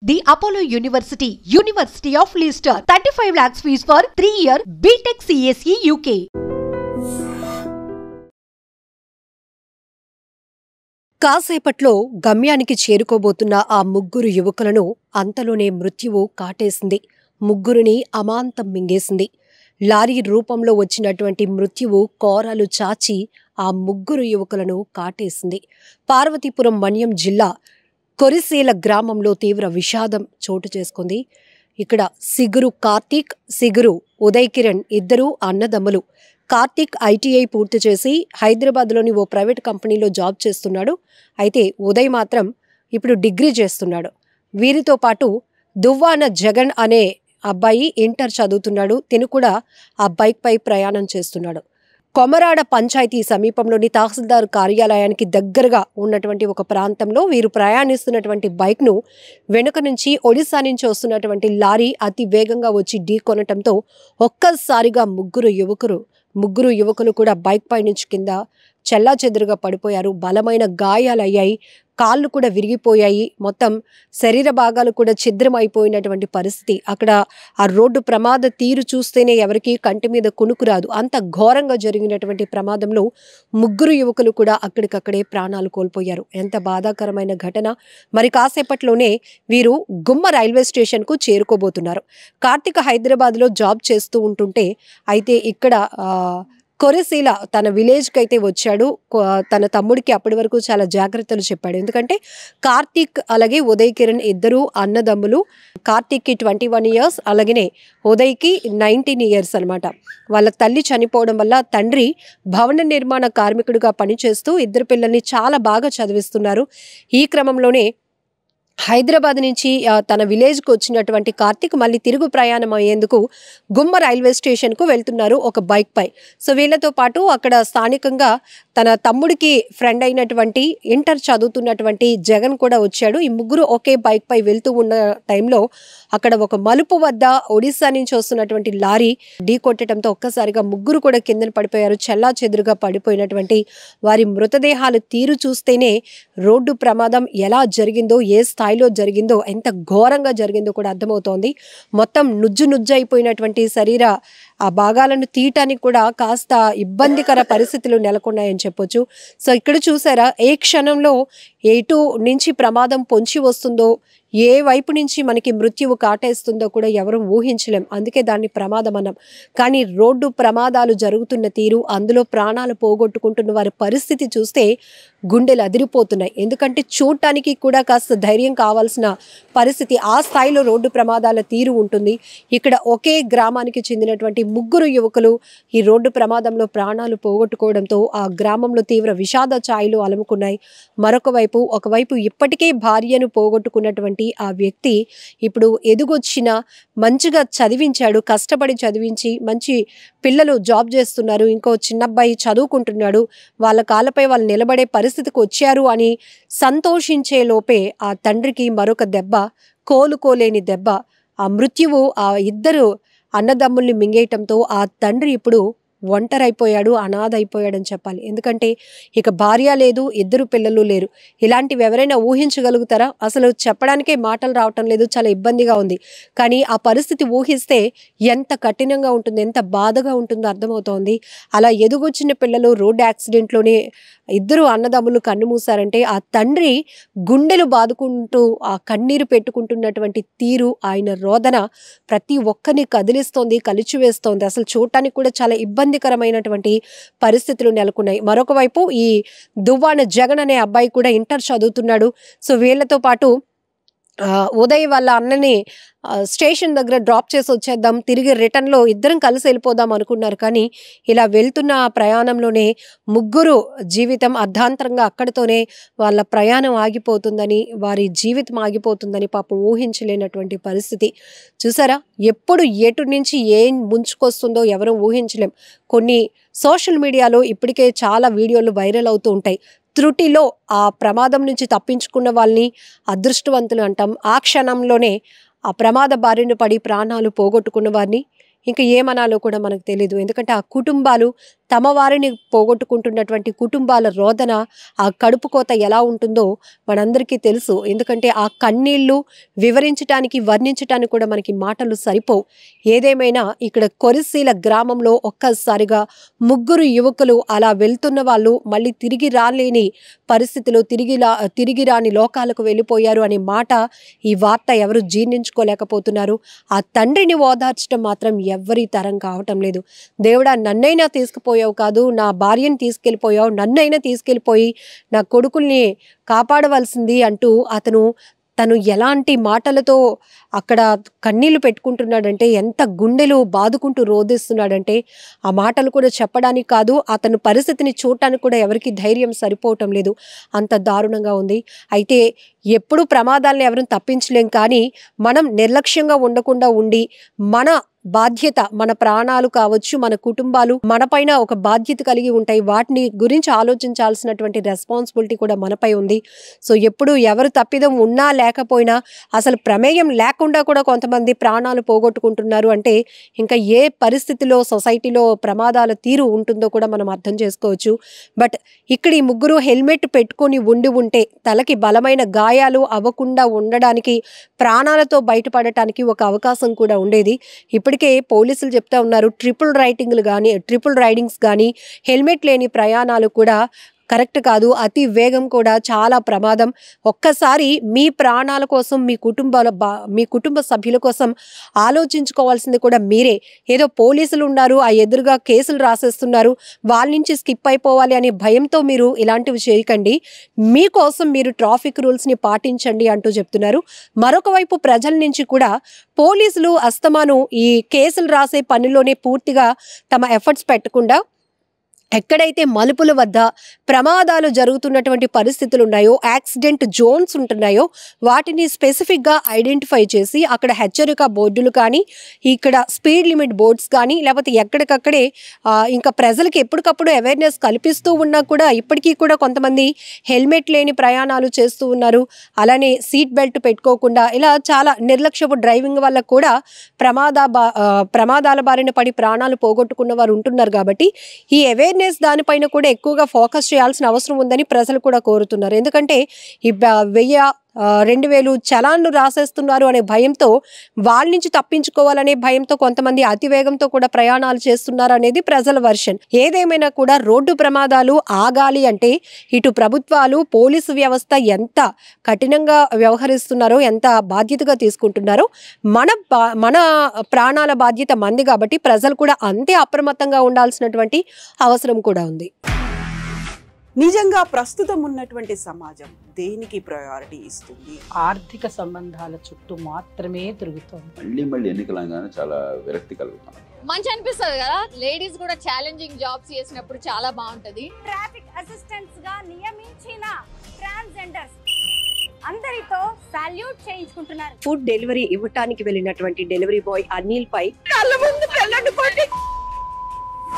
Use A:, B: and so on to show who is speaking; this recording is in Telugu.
A: The Apollo University, University of Leicester, 35 lakhs fees for 3-year BTech CSE UK.
B: కాసేపట్లో గమ్యానికి చేరుకోబోతున్న ఆ ముగ్గురు యువకులను అంతలోనే మృత్యువు కాటేసింది. ముగ్గురిని అమాంతం మింగేసింది. లారీ రూపంలో వచ్చినటువంటి మృత్యువు కోరలు చాచి ఆ ముగ్గురు యువకులను కాటేసింది. పార్వతీపురం మన్యం జిల్లా కొరిసేల గ్రామంలో తీవ్ర విషాదం చోటు చేసుకుంది. ఇక్కడ సిగురు కార్తీక్, సిగురు ఉదయ్ కిరణ్ ఇద్దరు అన్నదమ్ములు. కార్తీక్ ఐటీఐ పూర్తి చేసి హైదరాబాద్లోని ఓ ప్రైవేట్ కంపెనీలో జాబ్ చేస్తున్నాడు. అయితే ఉదయ్ మాత్రం ఇప్పుడు డిగ్రీ చేస్తున్నాడు. వీరితో పాటు దువ్వాన జగన్ అనే అబ్బాయి ఇంటర్ చదువుతున్నాడు. తిను కూడా ఆ బైక్ పై ప్రయాణం చేస్తున్నాడు. కొమరాడ పంచాయతీ సమీపంలోని తహసీల్దార్ కార్యాలయానికి దగ్గరగా ఉన్నటువంటి ఒక ప్రాంతంలో వీరు ప్రయాణిస్తున్నటువంటి బైక్ను వెనుక నుంచి ఒడిశా నుంచి వస్తున్నటువంటి లారీ అతి వేగంగా వచ్చి ఢీకొనటంతో ఒక్కసారిగా ముగ్గురు యువకులు కూడా బైక్ పై నుంచి కింద చెల్లాచెదురుగా పడిపోయారు. బలమైన గాయాలయ్యాయి. కాళ్ళు కూడా విరిగిపోయాయి. మొత్తం శరీర భాగాలు కూడా ఛిద్రమైపోయినటువంటి పరిస్థితి. అక్కడ ఆ రోడ్డు ప్రమాద తీరు చూస్తేనే ఎవరికి కంటి మీద కునుకు రాదు. అంత ఘోరంగా జరిగినటువంటి ప్రమాదంలో ముగ్గురు యువకులు కూడా అక్కడికక్కడే ప్రాణాలు కోల్పోయారు. ఎంత బాధాకరమైన ఘటన. మరి కాసేపట్లోనే వీరు గుమ్మ రైల్వే స్టేషన్కు చేరుకోబోతున్నారు. కార్తీక్ హైదరాబాద్లో జాబ్ చేస్తూ ఉంటుంటే అయితే ఇక్కడ కొరిసీల తన విలేజ్కి అయితే వచ్చాడు. తన తమ్ముడికి అప్పటి వరకు చాలా జాగ్రత్తలు చెప్పాడు. ఎందుకంటే కార్తీక్ అలాగే ఉదయ్ కిరణ్ ఇద్దరు అన్నదమ్ములు. కార్తీక్కి 21 years, అలాగనే ఉదయ్కి 19 years అనమాట. వాళ్ళ తల్లి చనిపోవడం వల్ల తండ్రి భవన నిర్మాణ కార్మికుడిగా పనిచేస్తూ ఇద్దరు పిల్లల్ని చాలా బాగా చదివిస్తున్నారు. ఈ క్రమంలోనే హైదరాబాద్ నుంచి తన విలేజ్కి వచ్చినటువంటి కార్తీక్ మళ్ళీ తిరుగు ప్రయాణం అయ్యేందుకు గుమ్మ రైల్వే స్టేషన్కు వెళ్తున్నారు ఒక బైక్ పై. సో వీళ్ళతో పాటు అక్కడ స్థానికంగా తన తమ్ముడికి ఫ్రెండ్ అయినటువంటి ఇంటర్ చదువుతున్నటువంటి జగన్ కూడా వచ్చాడు. ఈ ముగ్గురు ఒకే బైక్ పై వెళ్తూ ఉన్న టైంలో అక్కడ ఒక మలుపు వద్ద ఒడిశా నుంచి వస్తున్నటువంటి లారీ ఢీ కొట్టడంతో ఒక్కసారిగా ముగ్గురు కూడా కిందన పడిపోయారు. చెల్లా చెదురుగా పడిపోయినటువంటి వారి మృతదేహాలు తీరు చూస్తేనే రోడ్డు ప్రమాదం ఎలా జరిగిందో, ఏ స్థాయిలో జరిగిందో, ఎంత ఘోరంగా జరిగిందో కూడా అర్థమవుతోంది. మొత్తం నుజ్జు అయిపోయినటువంటి శరీర ఆ భాగాలను తీయటానికి కూడా కాస్త ఇబ్బందికర పరిస్థితులు నెలకొన్నాయని చెప్పొచ్చు. సో ఇక్కడ చూసారా, ఏ క్షణంలో ఎటు నుంచి ప్రమాదం పొంచి వస్తుందో, ఏ వైపు నుంచి మనకి మృత్యువు కాటేస్తుందో కూడా ఎవరు ఊహించలేం. అందుకే దాన్ని ప్రమాదం అన్నాం. కానీ రోడ్డు ప్రమాదాలు జరుగుతున్న తీరు, అందులో ప్రాణాలు పోగొట్టుకుంటున్న వారి పరిస్థితి చూస్తే గుండెలు అదిరిపోతున్నాయి. ఎందుకంటే చూడటానికి కూడా కాస్త ధైర్యం కావాల్సిన పరిస్థితి. ఆ స్థాయిలో రోడ్డు ప్రమాదాల తీరు ఉంటుంది. ఇక్కడ ఒకే గ్రామానికి చెందినటువంటి ముగ్గురు యువకులు ఈ రోడ్డు ప్రమాదంలో ప్రాణాలు పోగొట్టుకోవడంతో ఆ గ్రామంలో తీవ్ర విషాద ఛాయలు అలుముకున్నాయి. ఒకవైపు ఇప్పటికే భార్యను పోగొట్టుకున్నటువంటి ఆ వ్యక్తి ఇప్పుడు ఎదుగొచ్చిన మంచిగా చదివించాడు. కష్టపడి చదివించి మంచి పిల్లలు జాబ్ చేస్తున్నారు. ఇంకో చిన్నబ్బాయి చదువుకుంటున్నాడు. వాళ్ళ కాళ్ళపై వాళ్ళు నిలబడే పరిస్థితికి వచ్చారు అని సంతోషించే లోపే ఆ తండ్రికి మరొక దెబ్బ, కోలుకోలేని దెబ్బ. ఆ మృత్యువు ఆ ఇద్దరు అన్నదమ్ముల్ని మింగేయటంతో ఆ తండ్రి ఇప్పుడు ఒంటరైపోయాడు, అనాథ అయిపోయాడని చెప్పాలి. ఎందుకంటే ఇక భార్య లేదు, ఇద్దరు పిల్లలు లేరు. ఇలాంటివి ఎవరైనా ఊహించగలుగుతారా? అసలు చెప్పడానికే మాటలు రావటం లేదు. చాలా ఇబ్బందిగా ఉంది. కానీ ఆ పరిస్థితి ఊహిస్తే ఎంత కఠినంగా ఉంటుంది, ఎంత బాధగా ఉంటుందో అర్థమవుతోంది. అలా ఎదుగొచ్చిన పిల్లలు రోడ్డు యాక్సిడెంట్లోనే ఇద్దరు అన్నదమ్ములు కన్నుమూశారంటే ఆ తండ్రి గుండెలు బాదుకుంటూ ఆ కన్నీరు పెట్టుకుంటున్నటువంటి తీరు, ఆయన రోదన ప్రతి ఒక్కరిని కదిలిస్తోంది, కలిచివేస్తోంది. అసలు చూడటానికి కూడా చాలా ఇబ్బందికరమైనటువంటి పరిస్థితులు నెలకొన్నాయి. మరొక వైపు ఈ దువ్వాన జగన్ అనే అబ్బాయి కూడా ఇంటర్ చదువుతున్నాడు. సో వీళ్ళతో పాటు ఉదయ్ వాళ్ళ అన్నని స్టేషన్ దగ్గర డ్రాప్ చేసి వచ్చేద్దాం, తిరిగి రిటర్న్లో ఇద్దరం కలిసి వెళ్ళిపోదాం అనుకున్నారు. కానీ ఇలా వెళ్తున్న ప్రయాణంలోనే ముగ్గురు జీవితం అర్ధాంతరంగా అక్కడితోనే వాళ్ళ ప్రయాణం ఆగిపోతుందని, వారి జీవితం ఆగిపోతుందని పాపం ఊహించలేనటువంటి పరిస్థితి. చూసారా, ఎప్పుడు ఎటు నుంచి ఏం ముంచుకొస్తుందో ఎవరూ ఊహించలేం. కొన్ని సోషల్ మీడియాలో ఇప్పటికే చాలా వీడియోలు వైరల్ అవుతూ ఉంటాయి. త్రుటిలో ఆ ప్రమాదం నుంచి తప్పించుకున్న వాళ్ళని అదృష్టవంతులు అంటాం. ఆ క్షణంలోనే ఆ ప్రమాద బారిన పడి ప్రాణాలు పోగొట్టుకున్న వారిని ఇంకా ఏమనాలో కూడా మనకు తెలీదు. ఎందుకంటే ఆ కుటుంబాలు తమ వారిని పోగొట్టుకుంటున్నటువంటి కుటుంబాల రోదన, ఆ కడుపు కోత ఎలా ఉంటుందో మనందరికీ తెలుసు. ఎందుకంటే ఆ కన్నీళ్లు వివరించటానికి, వర్ణించటానికి కూడా మనకి మాటలు సరిపోవు. ఏదేమైనా ఇక్కడ కొరిసీల గ్రామంలో ఒక్కసారిగా ముగ్గురు యువకులు అలా వెళ్తున్న వాళ్ళు మళ్ళీ తిరిగి రాలేని పరిస్థితిలో తిరిగి రాని లోకాలకు వెళ్ళిపోయారు అనే మాట, ఈ వార్త ఎవరు జీర్ణించుకోలేకపోతున్నారు. ఆ తండ్రిని ఓదార్చడం మాత్రం ఎవ్వరి తరం కావటం లేదు. దేవుడా, నన్నైనా తీసుకుపోయావు కాదు, నా భార్యను తీసుకెళ్ళిపోయావు, నన్నైనా తీసుకెళ్ళిపోయి నా కొడుకుల్ని కాపాడవలసింది అంటూ తను ఎలాంటి మాటలతో అక్కడ కన్నీళ్లు పెట్టుకుంటున్నాడంటే, ఎంత గుండెలు బాదుకుంటూ రోధిస్తున్నాడంటే ఆ మాటలు కూడా చెప్పడానికి కాదు, అతను పరిస్థితిని చూడటానికి కూడా ఎవరికి ధైర్యం సరిపోవటం లేదు. అంత దారుణంగా ఉంది. అయితే ఎప్పుడు ప్రమాదాలను ఎవరిని తప్పించలేం, కానీ మనం నిర్లక్ష్యంగా ఉండకుండా ఉండి మన బాధ్యత, మన ప్రాణాలు కావచ్చు, మన కుటుంబాలు మనపైన ఒక బాధ్యత కలిగి ఉంటాయి. వాటిని గురించి ఆలోచించాల్సినటువంటి రెస్పాన్సిబిలిటీ కూడా మనపై ఉంది. సో ఎప్పుడు ఎవరు తప్పిదం ఉన్నా లేకపోయినా, అసలు ప్రమేయం లేకుండా కూడా కొంతమంది ప్రాణాలు పోగొట్టుకుంటున్నారు అంటే ఇంకా ఏ పరిస్థితిలో సొసైటీలో ప్రమాదాల తీరు ఉంటుందో కూడా మనం అర్థం చేసుకోవచ్చు. బట్ ఇక్కడ ఈ ముగ్గురు హెల్మెట్ పెట్టుకొని ఉంటే తలకి బలమైన గాయాలు అవ్వకుండా ఉండడానికి, ప్రాణాలతో బయటపడటానికి ఒక అవకాశం కూడా ఉండేది. ఇప్పటికే పోలీసులు చెప్తా ఉన్నారు, ట్రిపుల్ రైడింగ్స్ కానీ హెల్మెట్ లేని ప్రయాణాలు కూడా కరెక్ట్ కాదు, అతి వేగం కూడా చాలా ప్రమాదం. ఒక్కసారి మీ ప్రాణాల కోసం, మీ కుటుంబ సభ్యుల కోసం ఆలోచించుకోవాల్సింది కూడా మీరే. ఏదో పోలీసులు ఉన్నారు, ఆ ఎదురుగా కేసులు రాసేస్తున్నారు, వాళ్ళ నుంచి స్కిప్ అయిపోవాలి అనే భయంతో మీరు ఇలాంటివి చేయకండి. మీకోసం మీరు ట్రాఫిక్ రూల్స్ని పాటించండి అంటూ చెప్తున్నారు. మరొక వైపు ప్రజల నుంచి కూడా పోలీసులు అస్తమాను ఈ కేసులు రాసే పనిలోనే పూర్తిగా తమ ఎఫర్ట్స్ పెట్టకుండా, ఎక్కడైతే మలుపుల వద్ద ప్రమాదాలు జరుగుతున్నటువంటి పరిస్థితులు ఉన్నాయో, యాక్సిడెంట్ జోన్స్ ఉంటున్నాయో, వాటిని స్పెసిఫిక్గా ఐడెంటిఫై చేసి అక్కడ హెచ్చరిక బోర్డులు కానీ, ఇక్కడ స్పీడ్ లిమిట్ బోర్డ్స్ కానీ, లేకపోతే ఎక్కడికక్కడే ఇంకా ప్రజలకు ఎప్పటికప్పుడు అవేర్నెస్ కల్పిస్తూ ఉన్నా కూడా ఇప్పటికీ కూడా కొంతమంది హెల్మెట్ లేని ప్రయాణాలు చేస్తూ ఉన్నారు. అలానే సీట్ బెల్ట్ పెట్టుకోకుండా ఇలా చాలా నిర్లక్ష్యపు డ్రైవింగ్ వల్ల కూడా ప్రమాదాల బారిన పడి ప్రాణాలు పోగొట్టుకున్న వారు ఉంటున్నారు. కాబట్టి ఈ అవేర్నెస్ దానిపైన కూడా ఎక్కువగా ఫోకస్ చేయాల్సిన అవసరం ఉందని ప్రజలు కూడా కోరుతున్నారు. ఎందుకంటే ఈ 1000-2000 చలాన్లు రాసేస్తున్నారు అనే భయంతో, వాళ్ళ నుంచి తప్పించుకోవాలనే భయంతో కొంతమంది అతివేగంతో కూడా ప్రయాణాలు చేస్తున్నారు అనేది ప్రజల వర్షన్. ఏదేమైనా కూడా రోడ్డు ప్రమాదాలు ఆగాలి అంటే ఇటు ప్రభుత్వాలు, పోలీసు వ్యవస్థ ఎంత కఠినంగా వ్యవహరిస్తున్నారో, ఎంత బాధ్యతగా తీసుకుంటున్నారో, మన ప్రాణాల బాధ్యత మంది కాబట్టి ప్రజలు కూడా అంతే అప్రమత్తంగా ఉండాల్సినటువంటి అవసరం కూడా ఉంది.
C: నిజంగా ప్రస్తుతం ఉన్నటువంటి సమాజం దేనికి ప్రయారిటీ ఇస్తుంది?
D: ఆర్థిక సంబంధాల చుట్టూ మాత్రమే తిరుగుతుంది.
E: మళ్ళీ ఎన్నికలంగానే చాలా విరక్తి కలుగుతాం.
F: మంచి అనిపిస్తుంది కదా, లేడీస్ కూడా ఛాలెంజింగ్ జాబ్స్ చేసినప్పుడు చాలా బాగుంటది.
G: ట్రాఫిక్ అసిస్టెంట్స్ గా నియమించిన ట్రాన్స్జెండర్స్ అందరితో సాల్యూట్ చేయించుకుంటున్నారు.
B: ఫుడ్ డెలివరీ ఇవ్వటానికి వెళ్ళినటువంటి డెలివరీ బాయ్ అనిల్ పై
C: కళ్ళ ముందు పెళ్ళండి